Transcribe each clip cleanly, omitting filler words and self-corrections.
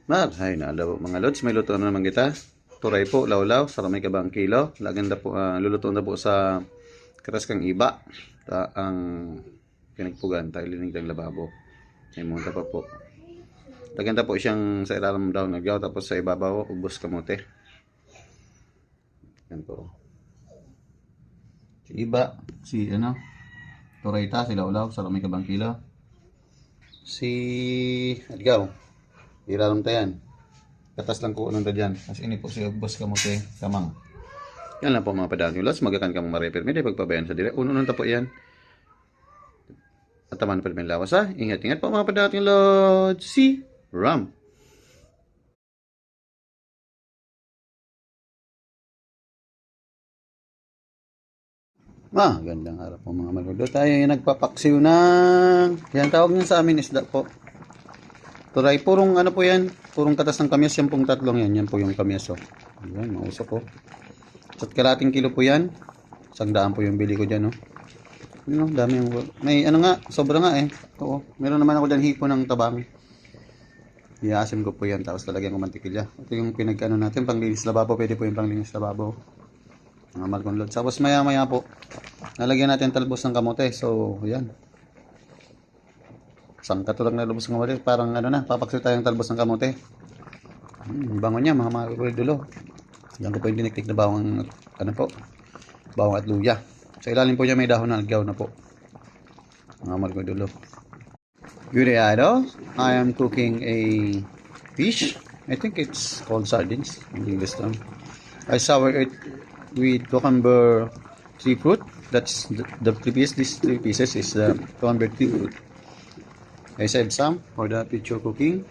Hay na daw mga lods, may luto na naman kita. Turay po, lawlaw, sa may kabang kilo. Laganda po, luluto na po sa karas kang iba. Ang pinagpugan, tayo linig ng lababo. May munta pa po. Laganda po siyang sa ilalim daw nagyaw, tapos sa ibabaw, ubos kamote. Yan po. Si iba, si turay ta, si lawlaw, sa may kabang kilo. Si Adgaw, iraram tayan. Katas lang ko unong dyan. As ini po si Ubos Kamote Kamang. Yan lang po mga padaan yung lods. Magakan kang marepir. May pagpabayan sa dire. Unong po yan. At taman pa rin lawas ha. Ingat-ingat po mga padaan yung lods. Si Ram. Gandang harap po mga maludo. Tayo yung nagpapaksiw ng... Yan tawag nyo sa amin isda po. Turay, purong po yan. Purong katas ng kamyas. Yan pong tatlong yan. Yan po yung kamyas oh. Ayan, mausok po. At kalating kilo po yan. 100 po yung bili ko dyan oh. Dami yung... May sobra nga eh. Oo. Meron naman ako dyan hipo ng tabang. Iaasim ko po yan. Tapos talagyan ko mantikilya. Ito yung pinagkano natin. Panglinis lababo. Pwede po yung panglinis lababo. Mga malkon load. Tapos maya po. Nalagyan natin talbos ng kamote. So, yan. Sangka to lang na talbos ng kamote. Parang papaksil tayong talbos ng kamote. Bango niya mga dulo. Yan ko po yung diniktik na bawang bawang at luya. Sa ilalim po niya may dahon na algaw na po. Mga dulo. Good day idol. I am cooking a fish. I think it's called sardines in English term. I sour it with cucumber seafood. That's the previous, these 3 pieces is the cucumber seafood. I saved some for the future cooking.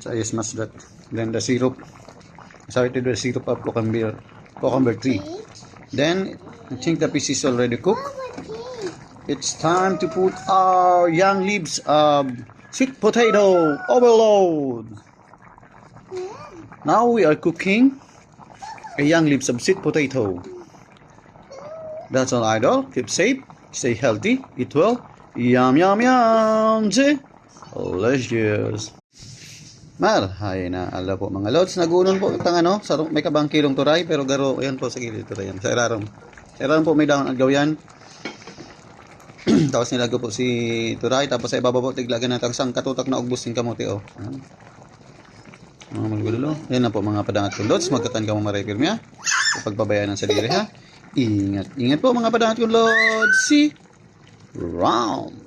I smashed that. Then the syrup. I started the syrup of cucumber tree. Then I think the fish is already cooked. It's time to put our young leaves of sweet potato overload. Now we are cooking a young leaves of sweet potato. That's all idol. Keep safe, stay healthy, eat well. Yum yum yum. Delicious. Hay na ala po mga lods. Nagunon po itang may kabang kilong turay pero garo ayan po sa gilid turay yan. Sa irarom. Sa irarom po may dahon agaw yan. Tapos nilago po si turay tapos sa ibabaw po tiglagan natin sang katutak na ugbos ng kamote oh. Mga magulo. Yan na po mga padangat kong lods. Magkatan ka mga marepir niya. Pagpabayaan ng sadiri ha. Ingat po mga padangat kong lods. Si Ram.